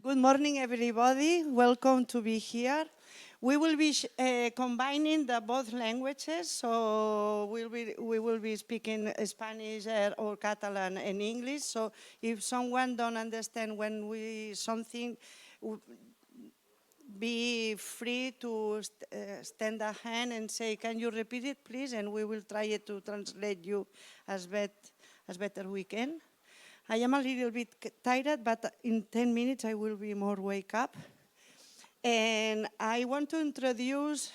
Good morning, everybody. Welcome to be here. We will be combining both languages, so we will be speaking Spanish or Catalan and English. So if someone don't understand something, be free to stand a hand and say, "Can you repeat it, please?" And we will try to translate you as better we can. I am a little bit tired, but in 10 minutes I will be more wake up. And I want to introduce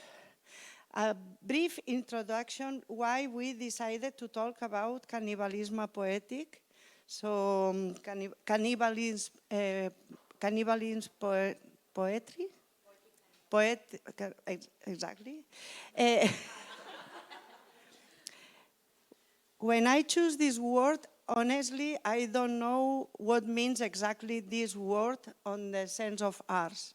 a brief introduction why we decided to talk about cannibalism poetic. So cannibalism poetry? Exactly. When I choose this word, honestly, I don't know what means exactly this word on the sense of arts.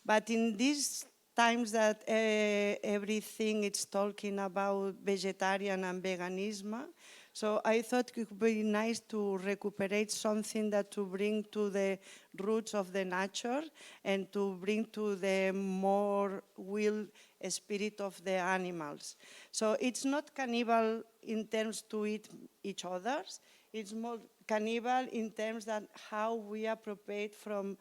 But in these times that everything is talking about vegetarian and veganism, so I thought it would be nice to recuperate something that to bring to the roots of the nature and to bring to the more will spirit of the animals. So it's not cannibal in terms to eat each other's, it's more cannibal in terms that how we appropriate from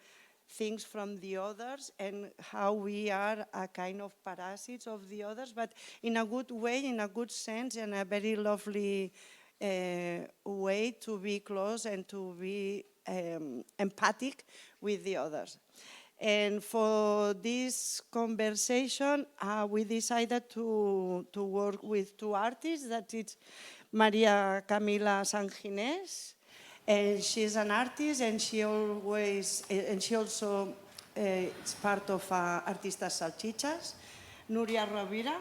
things from the others and how we are a kind of parasites of the others, but in a good way, in a good sense, and a very lovely way to be close and to be empathic with the others. And for this conversation, we decided to work with two artists, that is Maria Camila Sanjinés, and she's an artist, and she also is part of Artistas Salchichas. Núria Rovira,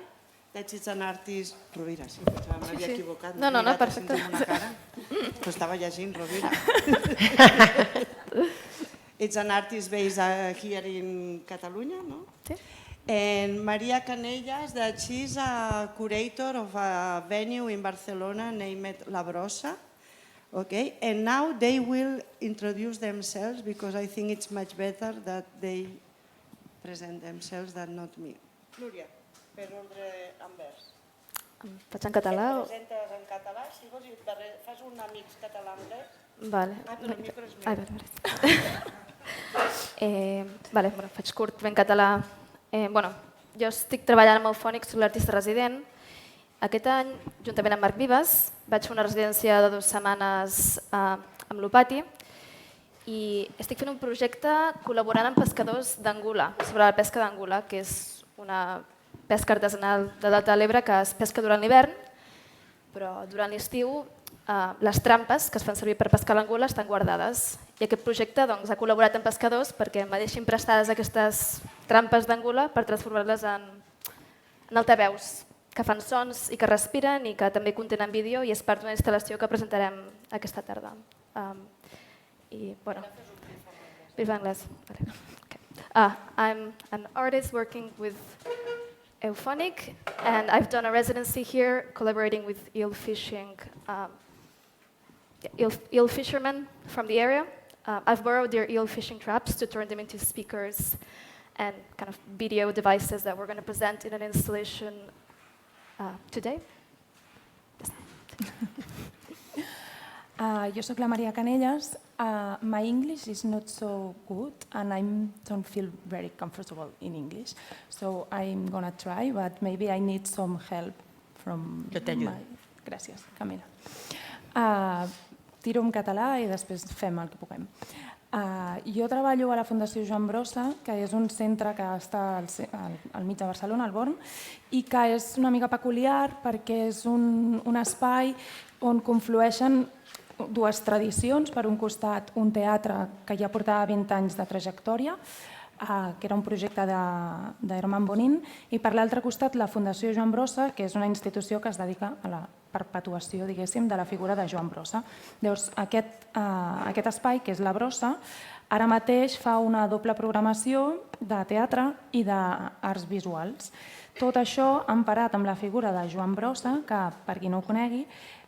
that is an artist... Rovira, sí, m'havia equivocat. No, perfecte. Però estava llegint Rovira. It's an artist based here in Catalonia, no? Sí. And Maria Canelles, that she's a curator of a venue in Barcelona named La Brossa. Okay, and now they will introduce themselves because I think it's much better that they present themselves than not me. Núria, per ordre envers. Faig en català o...? Presentes en català, si vols, i fas un amic català-anglès. Vale. Però el micro és meu. Vale, faig curt, ben català. Jo estic treballant amb Eufònic, soc l'artista resident. Aquest any, juntament amb Marc Vives, vaig fer una residència de 2 setmanes amb l'Opati i estic fent un projecte col·laborant amb pescadors d'Angula, sobre la pesca d'Angula, que és una pesca artesanal de Delta de l'Ebre que es pesca durant l'hivern, però durant l'estiu les trampes que es fan servir per pescar l'angula estan guardades. I aquest projecte ha col·laborat amb pescadors perquè em deixin prestades aquestes trampes d'angula per transformar-les en altaveus, que fan sons i que respiren i que també contenen vídeo i és part d'una instal·lació que presentarem aquesta tarda. I, viva anglès. I'm an artist working with Eufònic and I've done a residency here collaborating with eel fishermen from the area. I've borrowed their eel fishing traps to turn them into speakers and kind of video devices that we're going to present in an installation today. Jo soc la Maria Canelles. My English is not so good and I don't feel very comfortable in English. So I'm going to try, but maybe I need some help from my... Gràcies, Camila. Tiro en català i després fem el que puguem. Jo treballo a la Fundació Joan Brossa, que és un centre que està al mig de Barcelona, al Born, i que és una mica peculiar perquè és un espai on conflueixen dues tradicions. Per un costat, un teatre que ja portava 20 anys de trajectòria, que era un projecte d'Herman Bonin, i per l'altre costat la Fundació Joan Brossa, que és una institució que es dedica a la perpetuació, diguéssim, de la figura de Joan Brossa. Llavors, aquest espai, que és la Brossa, Ara mateix fa una doble programació de teatre i d'arts visuals. Tot això emparat amb la figura de Joan Brossa, que, per qui no ho conegui,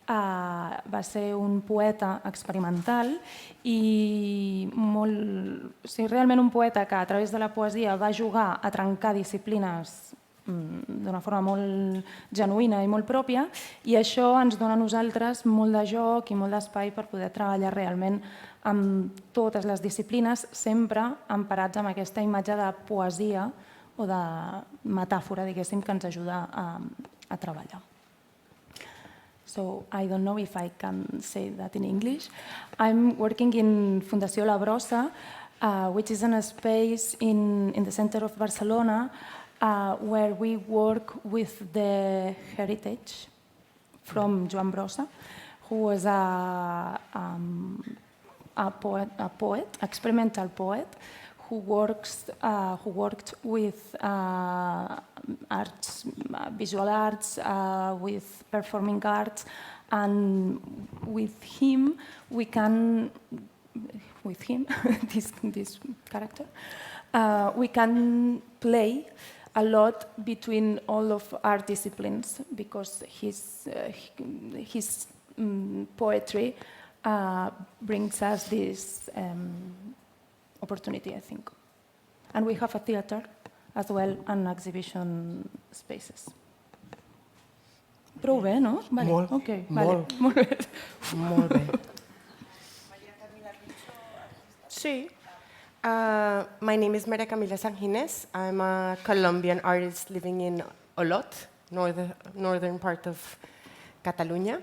va ser un poeta experimental i realment un poeta que a través de la poesia va jugar a trencar disciplines d'una forma molt genuïna i molt pròpia, i això ens dona a nosaltres molt de joc i molt d'espai per poder treballar realment amb totes les disciplines, sempre emparats amb aquesta imatge de poesia o de metàfora, diguéssim, que ens ajuda a treballar. So I don't know if I can say that in English. I'm working in Fundació La Brossa, which is a space in the center of Barcelona where we work with the heritage from Joan Brossa, who was a poet, experimental poet, who worked with arts, visual arts, with performing arts, and with him, this character, we can play a lot between all of our disciplines, because his poetry brings us this opportunity, I think. And we have a theater as well and exhibition spaces. Prou bé, no? Vale. Molt, okay, molt, vale. Molt bé. molt bé. Sí. My name is Maria Camila Sanjinés. I'm a Colombian artist living in Olot, northern part of Catalonia.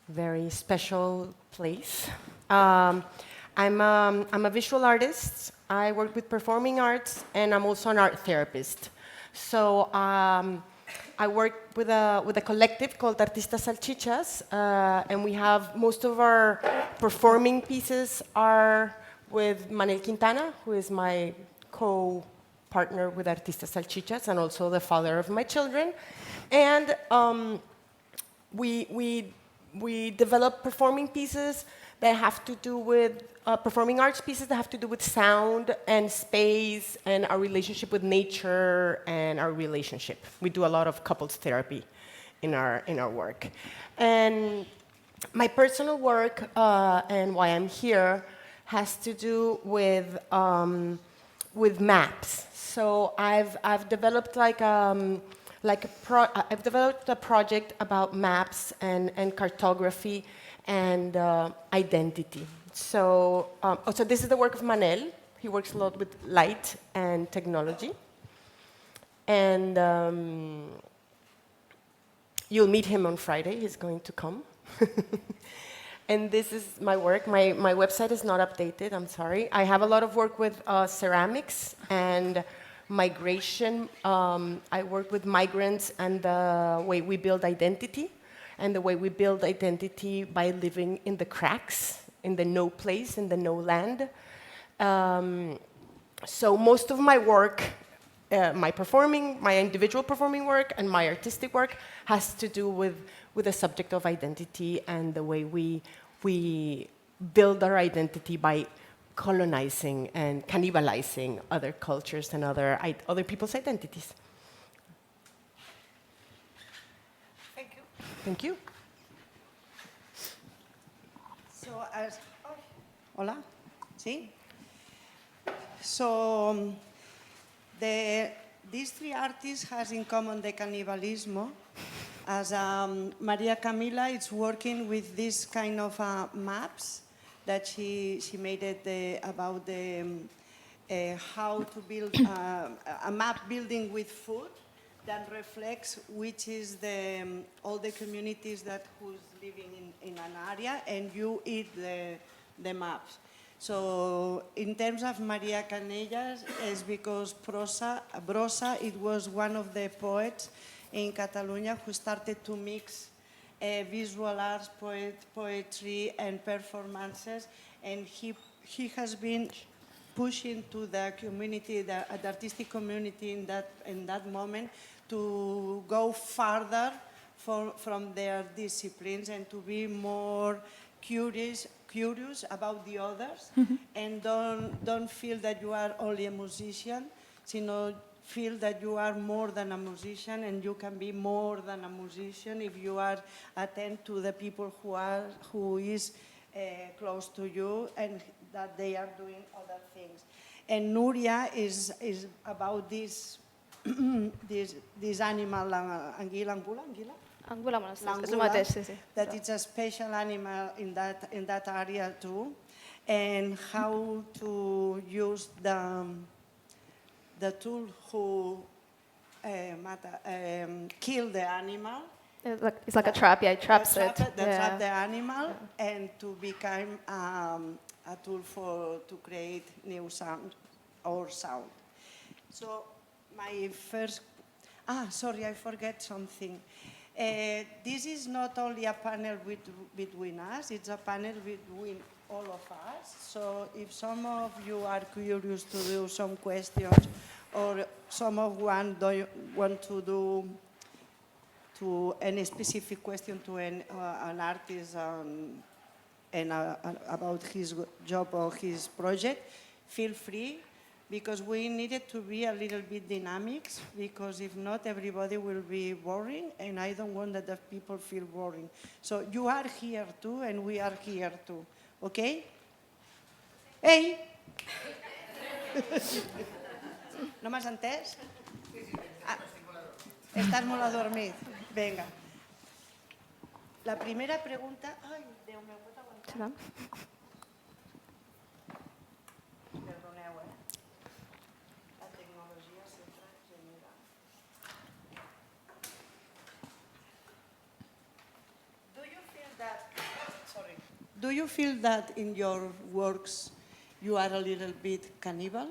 Very special place. I'm a visual artist. I work with performing arts, and I'm also an art therapist. So I work with a collective called Artistas Salchichas, and we have most of our performing pieces are with Manuel Quintana, who is my co-partner with Artistas Salchichas and also the father of my children. And we develop performing pieces that have to do with performing arts pieces that have to do with sound and space and our relationship with nature and our relationship. We do a lot of couples therapy in our work. And my personal work and why I'm here has to do with maps. So I've developed I've developed a project about maps and cartography and identity. So this is the work of Manel. He works a lot with light and technology. And you'll meet him on Friday. He's going to come. And this is my work. My website is not updated, I'm sorry. I have a lot of work with ceramics and migration. I work with migrants and the way we build identity, and the way we build identity by living in the cracks, in the no place, in the no land. So most of my work, my individual performing work and my artistic work has to do with the subject of identity and the way we build our identity by colonizing and cannibalizing other cultures and other people's identities. Thank you. Thank you. So, hola, ¿sí? So, these three artists has in common the Canibalisme, as Maria Camila is working with this kind of maps that she made it about how to build a map building with food that reflects which is all the communities that who's living in an area, and you eat the maps. So in terms of Maria Canelles, it's because Brossa, it was one of the poets in Catalonia who started to mix visual arts, poetry, and performances, and he has been pushing to the community, the artistic community in that moment, to go farther from their disciplines and to be more curious curious about the others and don't feel that you are only a musician, sinó feel that you are more than a musician and you can be more than a musician if you are attent to the people who is close to you and that they are doing other things. And Núria is about this animal, anguila? Angula, és el mateix, sí. That it's a special animal in that area too, and how to use the tool who kill the animal. It's like a trap, yeah, it traps it. Trap the animal and to become a tool to create new sound or sound. So my first, sorry, I forget something. This is not only a panel between us, it's a panel between all of us. So if some of you are curious to do some questions or some of one want to do to any specific question to an artist and about his job or his project, feel free, because we needed to be a little bit dynamic, because if not, everybody will be boring, and I don't want that the people feel boring. So you are here too, and we are here too, okay? Ei! No m'has entès? Estàs molt adormit. Vinga. La primera pregunta... Ai, Déu meu, pot aguantar? Perdoneu, La tecnologia sempre genera... Do you feel that in your works you are a little bit cannibal?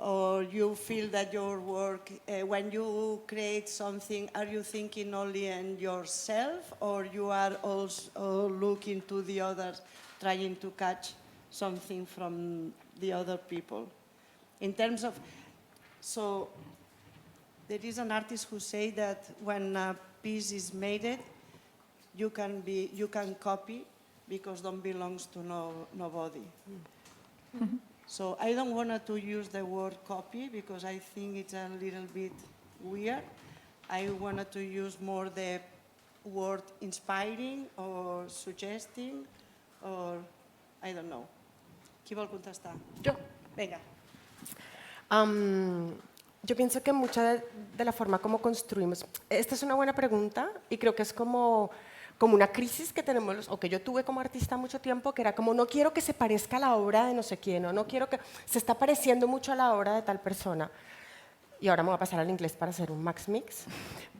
Or you feel that your work, when you create something, are you thinking only in yourself, or you are also looking to the others, trying to catch something from the other people? In terms of, so there is an artist who say that when a piece is made, you can copy because don't belongs to nobody. Mm-hmm. So I don't want to use the word copy because I think it's a little bit weird. I wanted to use more the word inspiring or suggesting or I don't know. ¿Qui vol contestar? Yo. Venga. Yo pienso que mucha de la forma como construimos, esta es una buena pregunta y creo que es como una crisis que tenemos, o que yo tuve como artista mucho tiempo, que era como no quiero que se parezca a la obra de no sé quién, o no quiero que se está pareciendo mucho a la obra de tal persona. Y ahora me voy a pasar al inglés para hacer un max mix.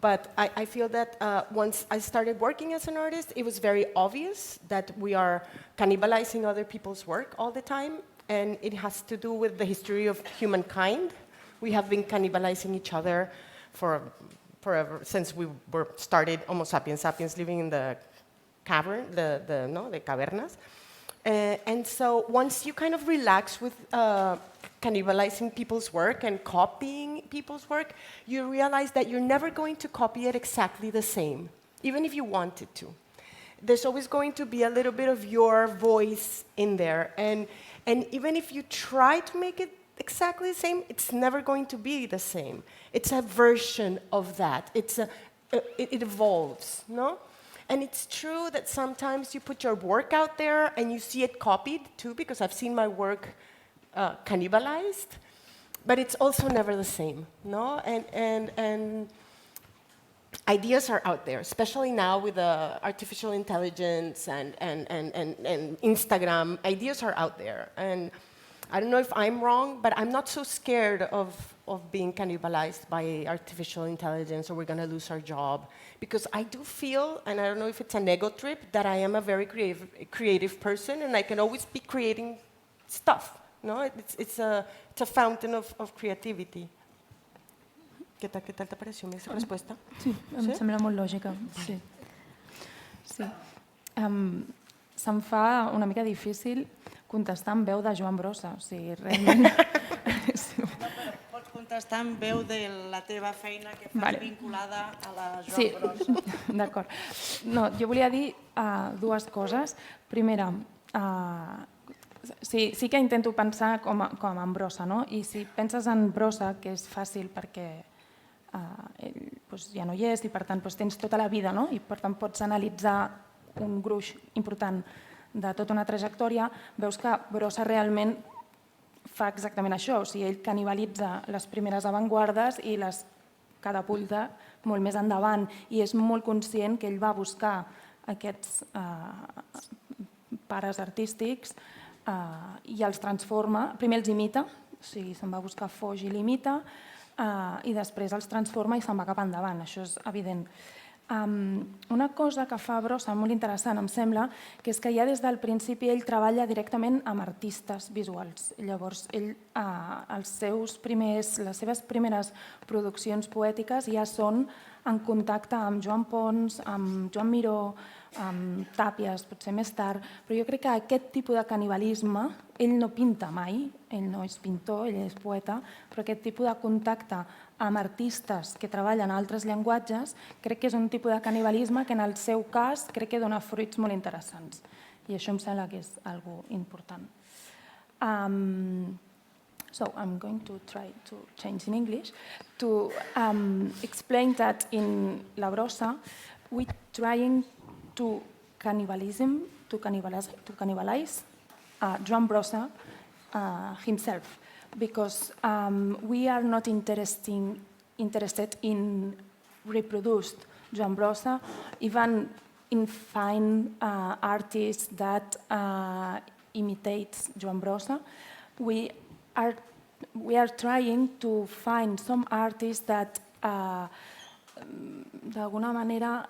But I feel that once I started working as an artist, it was very obvious that we are cannibalizing other people's work all the time, and it has to do with the history of humankind. We have been cannibalizing each other forever, since we were started Homo sapiens living in the cavern, the cavernas. And so once you kind of relax with cannibalizing people's work and copying people's work, you realize that you're never going to copy it exactly the same, even if you wanted to. There's always going to be a little bit of your voice in there. And even if you try to make it exactly the same, it's never going to be the same. It's a version of that. It evolves, no? And it's true that sometimes you put your work out there and you see it copied too, because I've seen my work cannibalized, but it's also never the same, no? And ideas are out there, especially now with artificial intelligence and Instagram. Ideas are out there, and I don't know if I'm wrong, but I'm not so scared of being cannibalized by artificial intelligence or we're going to lose our job. Because I do feel, and I don't know if it's an ego trip, that I am a very creative person and I can always be creating stuff. No? It's a fountain of creativity. ¿Qué tal te pareció mi respuesta? Sí, em sembla molt lògica. Sí. Se'm fa una mica difícil contestar amb veu de Joan Brossa. O sigui, realment... Pots contestar en veu de la teva feina que fas vinculada a la Sí, Joan Brossa. d'acord. No, jo volia dir dues coses. Primera, sí que intento pensar com en Brossa, no? I si penses en Brossa, que és fàcil perquè ell ja no hi és i per tant tens tota la vida, no? I per tant pots analitzar un gruix important de tota una trajectòria, veus que Brossa realment fa exactament això, o sigui, ell canibalitza les primeres avantguardes i les catapulta molt més endavant i és molt conscient que ell va buscar aquests pares artístics i els transforma, primer els imita, o sigui, se'n va buscar foix i l'imita i després els transforma i se'n va cap endavant, això és evident. Una cosa que fa Brossa molt interessant, em sembla, que és que ja des del principi ell treballa directament amb artistes visuals. Llavors, ell, les seves primeres produccions poètiques ja són en contacte amb Joan Pons, amb Joan Miró, amb Tàpies, potser més tard, però jo crec que aquest tipus de canibalisme, ell no pinta mai, ell no és pintor, ell és poeta, però aquest tipus de contacte amb artistes que treballen altres llenguatges, crec que és un tipus de canibalisme que en el seu cas crec que dona fruits molt interessants. I això em sembla que és algo important. So I'm going to try to change in English to explain that in La Brossa we're trying to cannibalize Joan Brossa himself, because we are not interested in reproduce Joan Brossa, even in find artists that imitate Joan Brossa. We are trying to find some artists that d'alguna manera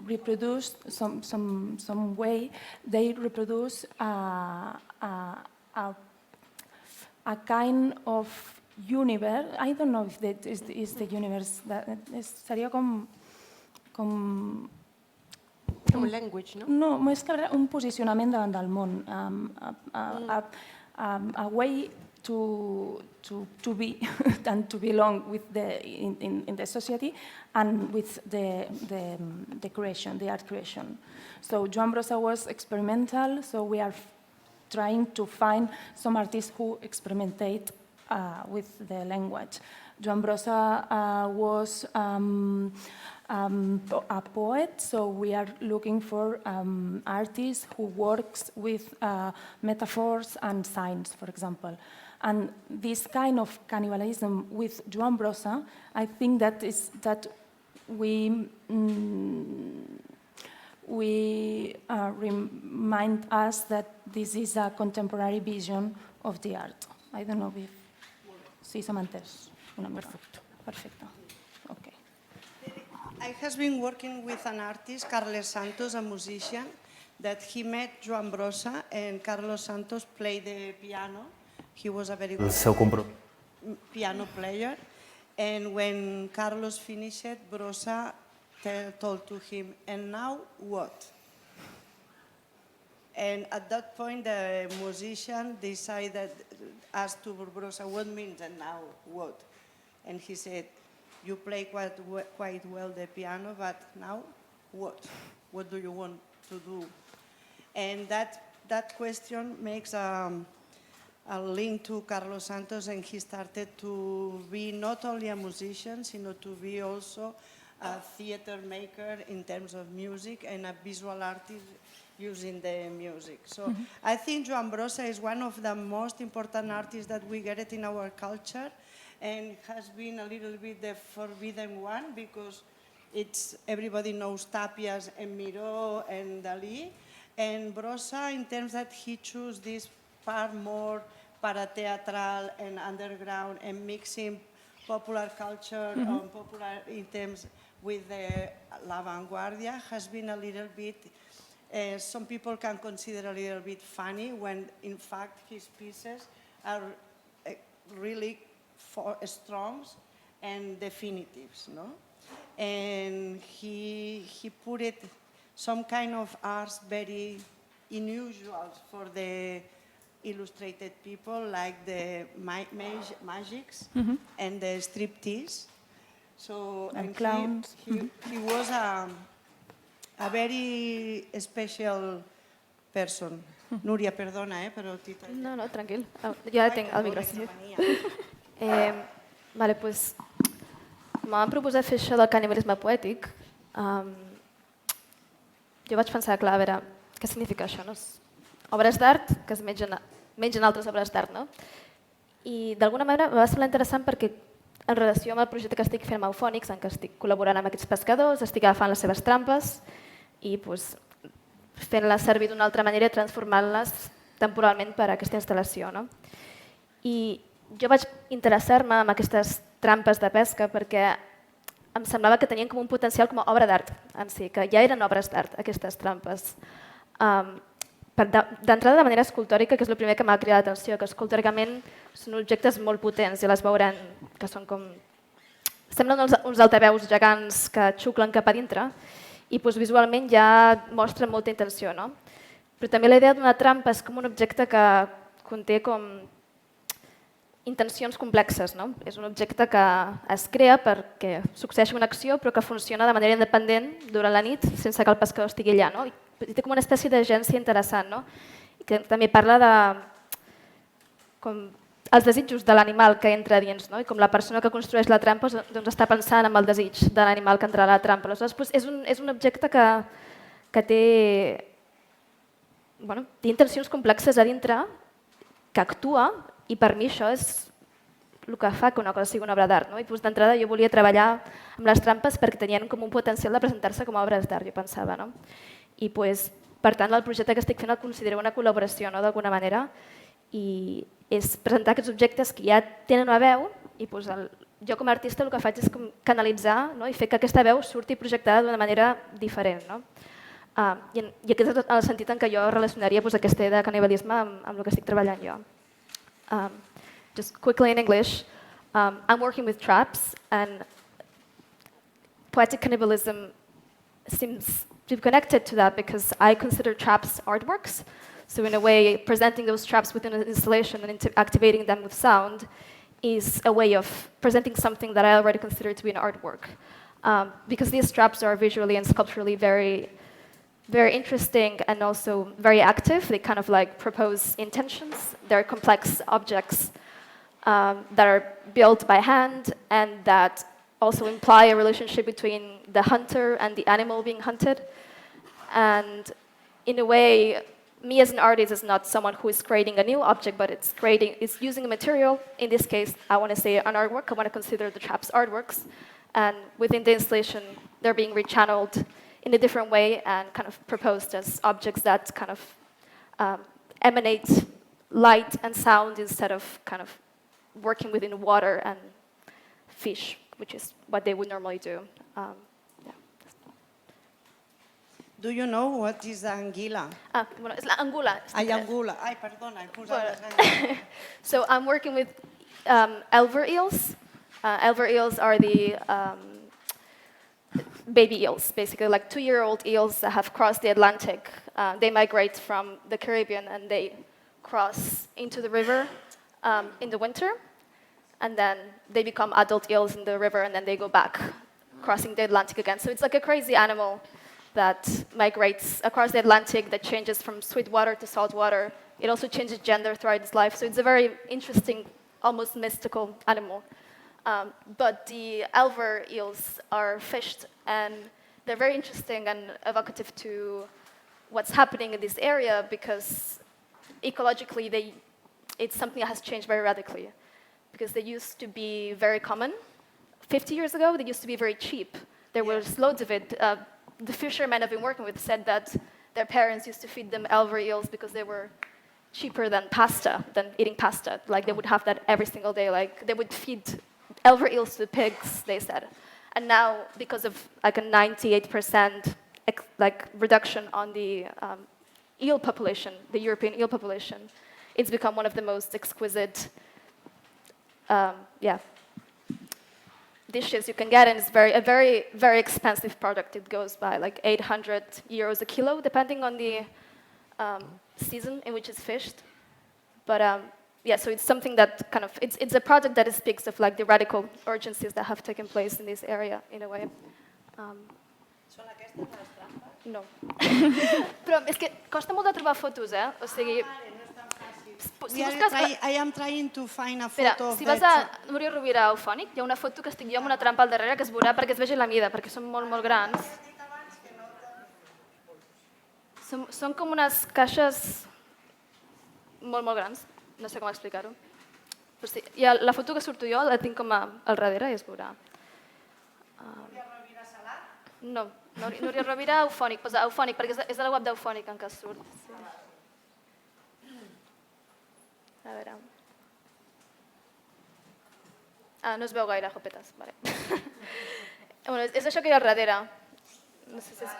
reproduce some way, they reproduce a kind of universe. I don't know if that is the universe. Seria com un language, no? No, més que un posicionament davant del món. A way to be and to belong with in the society and with the creation, the art creation. So Joan Brossa was experimental, so we are trying to find some artists who experimentate with the language. Joan Brossa was a poet, so we are looking for artists who works with metaphors and signs, for example. And this kind of cannibalism with Joan Brossa, I think that is that we remind us that this is a contemporary vision of the art. I don't know if sí s'ha entès una mica. Perfecte. Okay. I have been working with an artist, Carlos Santos, a musician, that he met Joan Brossa, and Carlos Santos played the piano. He was a very good piano player. And when Carlos finished, Brossa told to him, and now what? And at that point, the musician decided, asked to Brossa, what means and now what? And he said, you play quite well the piano, but now what? What do you want to do? And that question makes a link to Carlos Santos, and he started to be not only a musician, but to be also a theater maker in terms of music and a visual artist using the music. So I think Joan Brossa is one of the most important artists that we get in our culture, and has been a little bit the forbidden one because everybody knows Tàpies and Miró and Dalí, and Brossa, in terms that he chose this part more parateatral and underground and mixing popular culture and popular in terms with the l'avantguardia, has been a little bit, some people can consider a little bit funny when in fact his pieces are really strong and definitives, no? And he put some kind of arts very unusual for the illustrated people like the magics and the striptease. So, And clowns. He was a very special person. Núria, perdona, però... No, no, tranquil. Jo ja tinc el micro. Vale, doncs, em van proposar fer això del canibalisme poètic. Jo vaig pensar, clar, a veure, què significa això? No? Obres d'art que es mengen altres obres d'art, no? I d'alguna manera em va semblar interessant perquè en relació amb el projecte que estic fent amb Eufònics, en què estic col·laborant amb aquests pescadors, estic agafant les seves trampes i fent-les servir d'una altra manera i transformant-les temporalment per a aquesta instal·lació. No? I jo vaig interessar-me en aquestes trampes de pesca perquè em semblava que tenien com un potencial com a obra d'art en si, que ja eren obres d'art, aquestes trampes. D'entrada de manera escultòrica, que és el primer que m'ha cridat l'atenció, que escultòricament són objectes molt potents, ja les veurem, que són com... Semblen uns altaveus gegants que xuclen cap a dintre i visualment ja mostren molta intenció. No? Però també la idea d'una trampa és com un objecte que conté com intencions complexes. No? És un objecte que es crea perquè succeeixi una acció però que funciona de manera independent durant la nit sense que el pescador estigui allà. No? I té com una espècie d'agència interessant, no? I que també parla de els desitjos de l'animal que entra dins, no? I com la persona que construeix la trampa doncs, està pensant en el desig de l'animal que entrarà a la trampa. Aleshores, és un objecte que té intencions complexes a dintre, que actua, i per mi això és el que fa que una cosa sigui una obra d'art. No? I d'entrada jo volia treballar amb les trampes perquè tenien com un potencial de presentar-se com a obres d'art, jo pensava. No? I per tant el projecte que estic fent el considero una col·laboració, no? D'alguna manera, i és presentar aquests objectes que ja tenen una veu i jo com a artista el que faig és canalitzar, no? I fer que aquesta veu surti projectada d'una manera diferent. No? I aquest és el sentit en què jo relacionaria aquesta idea de canibalisme amb el que estic treballant jo. Just quickly in English, I'm working with traps, and poetic cannibalism seems to be connected to that because I consider traps artworks. So in a way, presenting those traps within an installation and activating them with sound is a way of presenting something that I already consider to be an artwork. Because these traps are visually and sculpturally very, very interesting and also very active. They kind of propose intentions. They're complex objects that are built by hand and that also imply a relationship between the hunter and the animal being hunted. And in a way, me as an artist is not someone who is creating a new object, but it's using a material. In this case, I want to say an artwork. I want to consider the traps artworks. And within the installation, they're being rechanneled in a different way and kind of proposed as objects that kind of emanate light and sound instead of kind of working within water and fish, which is what they would normally do. Do you know what is the anguila? Bueno, és l'angula. Angula. Ai, perdona, he posat les angles. So I'm working with elver eels. Elver eels are the baby eels, basically, like 2-year-old eels that have crossed the Atlantic. They migrate from the Caribbean and they cross into the river in the winter, and then they become adult eels in the river, and then they go back, crossing the Atlantic again. So it's like a crazy animal that migrates across the Atlantic, that changes from sweet water to salt water. It also changes gender throughout its life. So it's a very interesting, almost mystical animal. But the elver eels are fished, and they're very interesting and evocative to what's happening in this area because ecologically it's something that has changed very radically. Because they used to be very common. 50 years ago, they used to be very cheap. There was loads of it. The fishermen I've been working with said that their parents used to feed them elver eels because they were cheaper than eating pasta. Like they would have that every single day. Like they would feed elver eels to the pigs, they said. And now, because of like a 98% reduction on the eel population, the European eel population, it's become one of the most exquisite dishes you can get, and it's a very, very expensive product. It goes by like 800 euros a kilo, depending on the season in which it's fished. But yeah, so it's something that kind of, it's a project that speaks of like the radical urgencies that have taken place in this area, in a way. Són aquestes les trampes? No. Però és que costa molt de trobar fotos, eh? O sigui... Si busques... I am trying to find a Espera, photo of si vas a Núria Rovira a Eufònic, hi ha una foto que estic jo amb una trampa al darrere que es veurà perquè es vegi la mida, perquè són molt, molt grans. Són com unes caixes molt, molt grans. No sé com explicar-ho. Sí, la foto que surto jo la tinc com al darrere i es veurà. Núria Rovira Salat? No, Núria Rovira Eufònic, posa Eufònic, perquè és de la web d'Eufònic en què surt. Sí. A veure... no es veu gaire, jopetes. Vale. Bueno, és això que hi ha al darrere. No sé si és...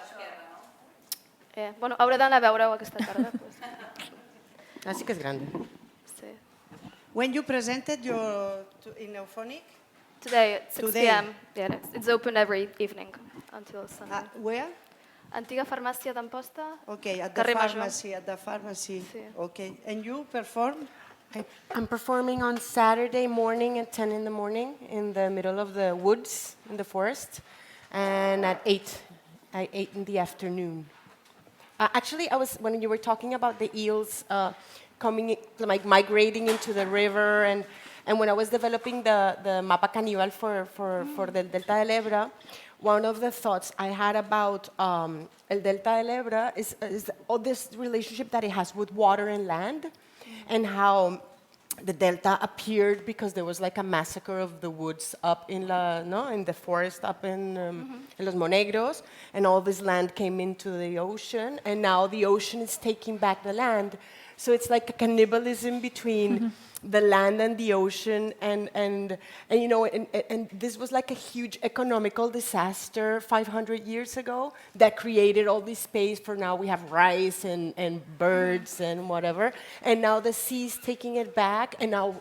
Bueno, hauré d'anar a veure-ho aquesta tarda. Así que es grande. Sí. When you presented in Eufònic? Today at 6 p.m. Yeah, it's open every evening until Sunday. Where? Antiga farmàcia d'Amposta. Okay, at Carrer the pharmacy. Sí. Okay, and you perform? I'm performing on Saturday morning at 10 in the morning in the middle of the woods, in the forest, and at 8 in the afternoon. Actually, when you were talking about the eels migrating into the river, and when I was developing the mapa Canibal for the Delta del Ebro, one of the thoughts I had about El Delta del Ebro is all this relationship that it has with water and land, and how the delta appeared because there was like a massacre of the woods up in the forest up in Los Monegros, and all this land came into the ocean, and now the ocean is taking back the land. So it's like a cannibalism between the land and the ocean, and this was like a huge economical disaster 500 years ago that created all this space for now we have rice and birds and whatever, and now the sea's taking it back, and now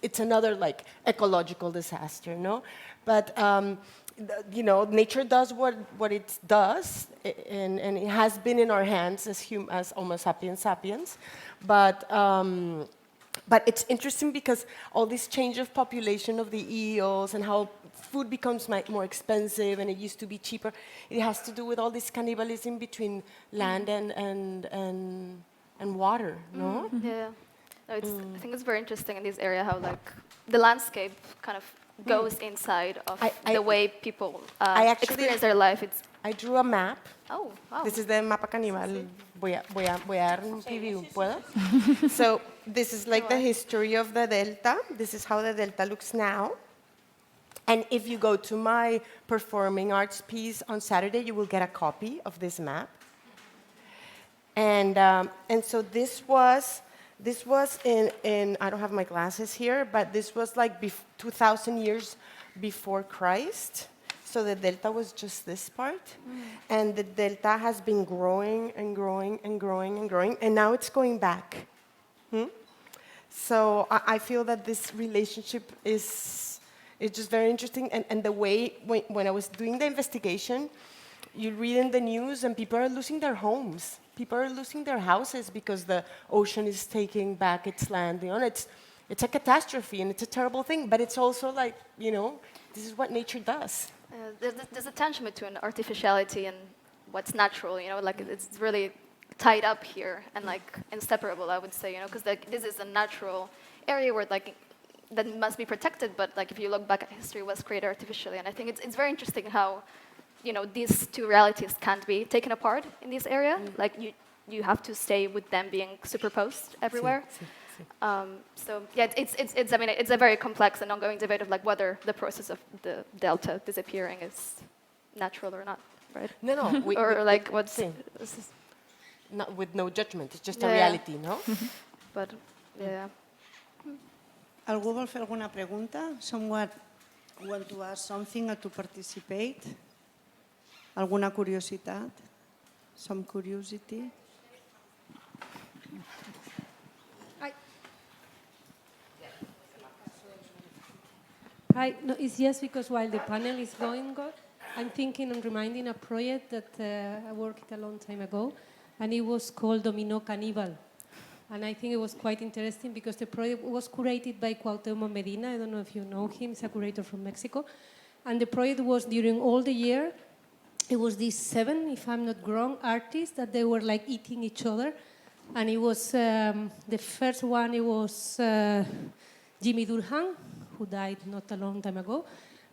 it's another like ecological disaster, no? But nature does what it does, and it has been in our hands as Homo sapiens sapiens, but it's interesting because all this change of population of the eels and how food becomes more expensive and it used to be cheaper, it has to do with all this cannibalism between land and water, no? Yeah. No, I think it's very interesting in this area how like the landscape kind of goes inside of the way people experience their life. I drew a map. Oh, wow. This is the mapa Canibal. Voy a dar un preview, ¿puedo? So this is like the history of the delta. This is how the delta looks now. And if you go to my performing arts piece on Saturday, you will get a copy of this map. And so this was in I don't have my glasses here, but this was like 2,000 years before Christ. So the delta was just this part, and the delta has been growing and growing and growing and growing, and now it's going back. So I feel that this relationship is just very interesting, and the way, when I was doing the investigation, you read in the news and people are losing their homes. People are losing their houses because the ocean is taking back its land. It's a catastrophe and it's a terrible thing, but it's also like, this is what nature does. There's a tension between artificiality and what's natural, like it's really tied up here and like inseparable, I would say, because this is a natural area where like that must be protected, but like if you look back at history, it was created artificially, and I think it's very interesting how, these two realities can't be taken apart in this area. Like you have to stay with them being superposed everywhere. So yeah, it's a very complex and ongoing debate of like whether the process of the delta disappearing is natural or not, right? No. Not with no judgment. It's just a reality, no? But yeah. Algú vol fer alguna pregunta? Someone want to ask something or to participate? Alguna curiositat? Some curiosity? Hi, no, it's just because while the panel is going on, I'm thinking and reminding a project that I worked a long time ago, and it was called Domino Cannibal. And I think it was quite interesting because the project was curated by Cuauhtémoc Medina. I don't know if you know him. He's a curator from Mexico. And the project was during all the year. It was these 7, if I'm not wrong, artists that they were like eating each other. And it was, the first one, it was Jimmy Durhan, who died not a long time ago.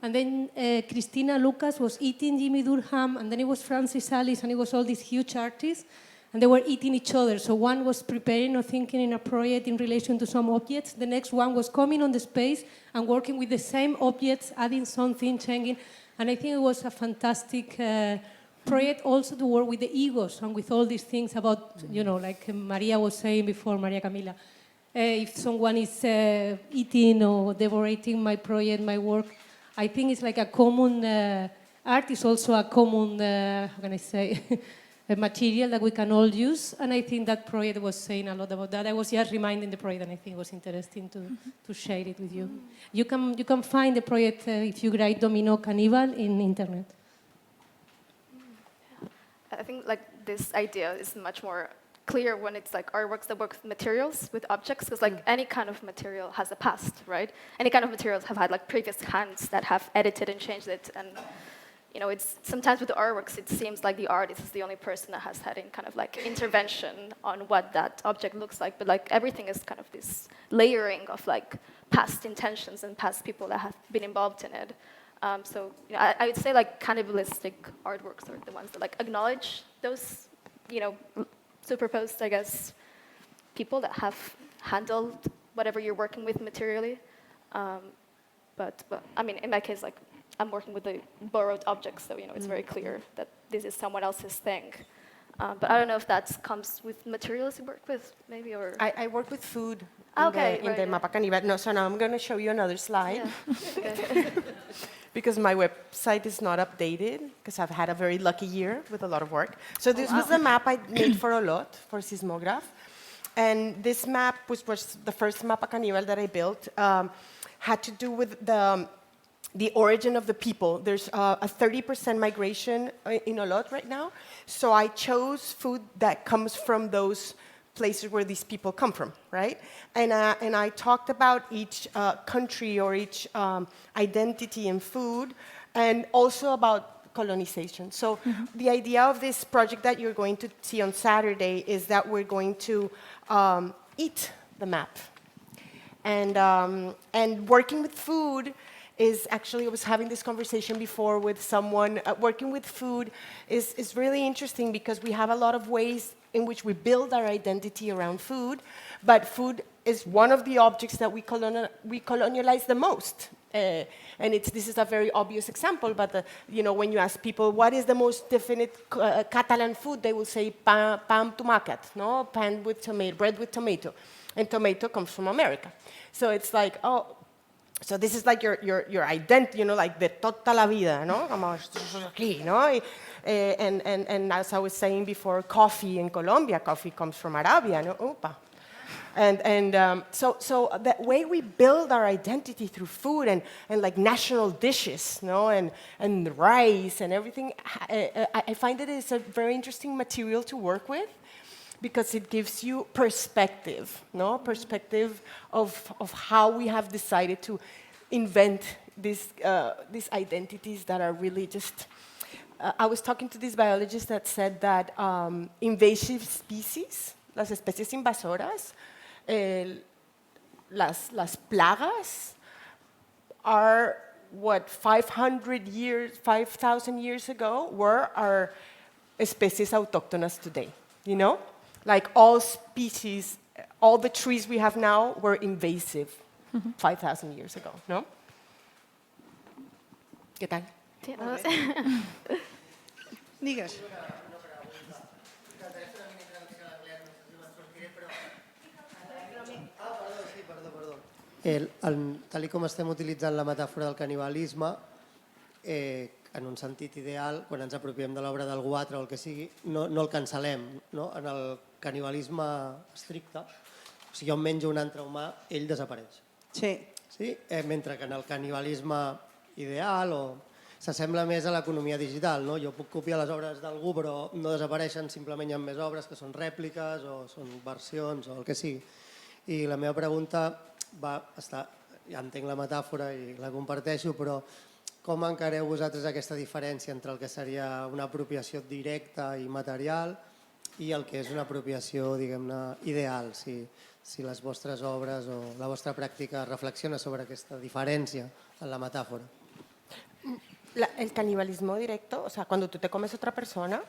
And then Cristina Lucas was eating Jimmy Durham, and then it was Francis Alice, and it was all these huge artists, and they were eating each other. So one was preparing or thinking in a project in relation to some objects. The next one was coming on the space and working with the same objects, adding something, changing. And I think it was a fantastic project also to work with the egos and with all these things about, like Maria was saying before, Maria Camila. If someone is eating or devorating my project, my work, I think it's like a common, art is also a common, how can I say, a material that we can all use. And I think that project was saying a lot about that. I was just reminding the project, and I think it was interesting to share it with you. You can find the project if you write Domino Cannibal in internet. I think like this idea is much more clear when it's like artworks that work with materials, with objects, because like any kind of material has a past, right? Any kind of materials have had like previous hands that have edited and changed it, and it's sometimes with the artworks it seems like the artist is the only person that has had any kind of like intervention on what that object looks like, but like everything is kind of this layering of like past intentions and past people that have been involved in it. So I would say like cannibalistic artworks are the ones that like acknowledge those, superposed, I guess, people that have handled whatever you're working with materially. But I mean, in my case, like I'm working with the borrowed objects, so it's very clear that this is someone else's thing. But I don't know if that comes with materials you work with, maybe, or I work with food in the Mapa Canibal. No, so now I'm going to show you another slide. Yeah. Okay. Because my website is not updated, because I've had a very lucky year with a lot of work. So this was the map I made for Olot, for Sismograph. And this map, which was the first Mapa Canibal that I built, had to do with the origin of the people. There's a 30% migration in Olot right now. So I chose food that comes from those places where these people come from, right? And I talked about each country or each identity in food, and also about colonization. So the idea of this project that you're going to see on Saturday is that we're going to eat the map. And working with food is actually, I was having this conversation before with someone, working with food is really interesting because we have a lot of ways in which we build our identity around food, but food is one of the objects that we colonialize the most. And this is a very obvious example, but when you ask people what is the most definite Catalan food, they will say pan tomàquet, no? Pan with tomato, bread with tomato, and tomato comes from America. So it's like, so this is like your identity, like de toda la vida, no? Como aquí, no? And as I was saying before, coffee in Colombia, coffee comes from Arabia, no? Opa. So that way we build our identity through food and like national dishes, no? And rice and everything. I find that it's a very interesting material to work with because it gives you perspective, no? Perspective of how we have decided to invent these identities that are really just... I was talking to this biologist that said that invasive species, las especies invasoras, las plagas, are what 5,000 years ago were our especies autóctonas today, Like all species, all the trees we have now were invasive 5,000 years ago, no? ¿Qué tal? Digues. Tal com estem utilitzant la metàfora del canibalisme, en un sentit ideal, quan ens apropiem de l'obra d'algú altre o el que sigui, no el cancel·lem. En el canibalisme estricte, si jo em menjo un altre humà, ell desapareix. Sí. Mentre que en el canibalisme ideal s'assembla més a l'economia digital. Jo puc copiar les obres d'algú però no desapareixen, simplement hi ha més obres que són rèpliques o són versions o el que sigui. I la meva pregunta va estar, ja entenc la metàfora i la comparteixo, però com encareu vosaltres aquesta diferència entre el que seria una apropiació directa i material i el que és una apropiació, diguem-ne, ideal, si les vostres obres o la vostra pràctica reflexiona sobre aquesta diferència en la metàfora? El canibalismo directo, o sea, cuando tú te comes a otra persona,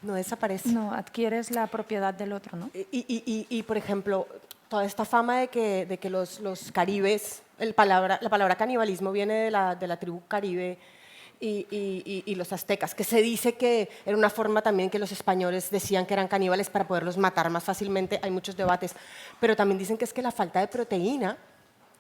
no desaparece. No, adquieres la propiedad del otro, ¿no? Y, por ejemplo, toda esta fama de que los caribes, la palabra canibalismo viene de la tribu caribe y los aztecas, que se dice que era una forma también que los españoles decían que eran caníbales para poderlos matar más fácilmente. Hay muchos debates, pero también dicen que es que la falta de proteína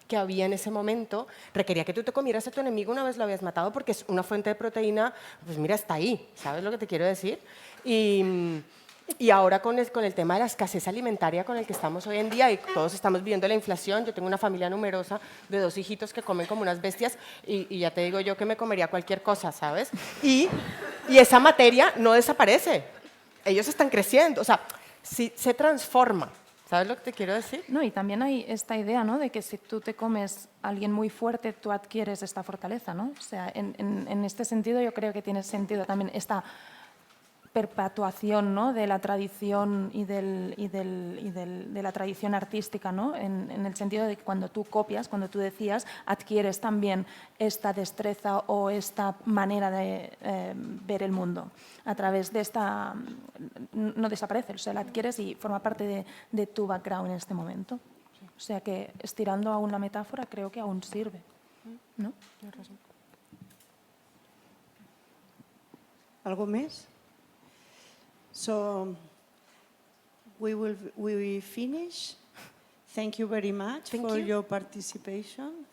que había en ese momento requería que tú te comieras a tu enemigo una vez lo habías matado, porque es una fuente de proteína, pues mira, está ahí, ¿sabes lo que te quiero decir? Y ahora con el tema de la escasez alimentaria con el que estamos hoy en día y todos estamos viviendo la inflación, yo tengo una familia numerosa de 2 hijitos que comen como unas bestias y ya te digo yo que me comería cualquier cosa, ¿sabes? Y esa materia no desaparece, ellos están creciendo, o sea, sí, se transforma. ¿Sabes lo que te quiero decir? No, y también hay esta idea, ¿no?, de que si tú te comes a alguien muy fuerte, tú adquieres esta fortaleza, ¿no? O sea, en este sentido yo creo que tiene sentido también esta perpetuación, ¿no?, de la tradición y de la tradición artística, ¿no?, en el sentido de que cuando tú copias, cuando tú decías, adquieres también esta destreza o esta manera de ver el mundo. A través de esta, no desaparece, o sea, la adquieres y forma parte de tu background en este momento. O sea que estirando aún la metáfora creo que aún sirve, ¿no? Tienes razón. ¿Algo més? So we finish. Thank you very much for your participation.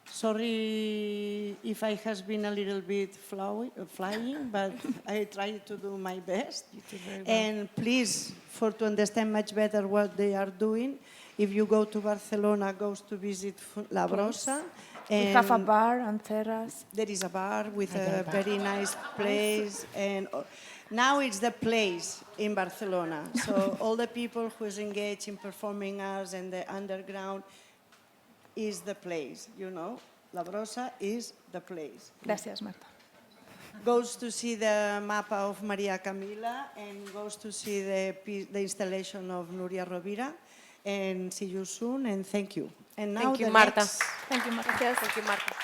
Sorry if I has been a little bit flying, but I try to do my best. You did very well. And please, to understand much better what they are doing, if you go to Barcelona, go to visit La Brossa. We have a bar and terrace. There is a bar with a very nice place, and now it's the place in Barcelona. So all the people who is engaged in performing arts and the underground is the place, you know. La Brossa is the place. Gracias, Marta. Goes to see the map of Maria Canelles and goes to see the installation of Núria Rovira. And see you soon, and thank you. And now Thank you, Marta. Thank you, Marta. Thank you, Marta.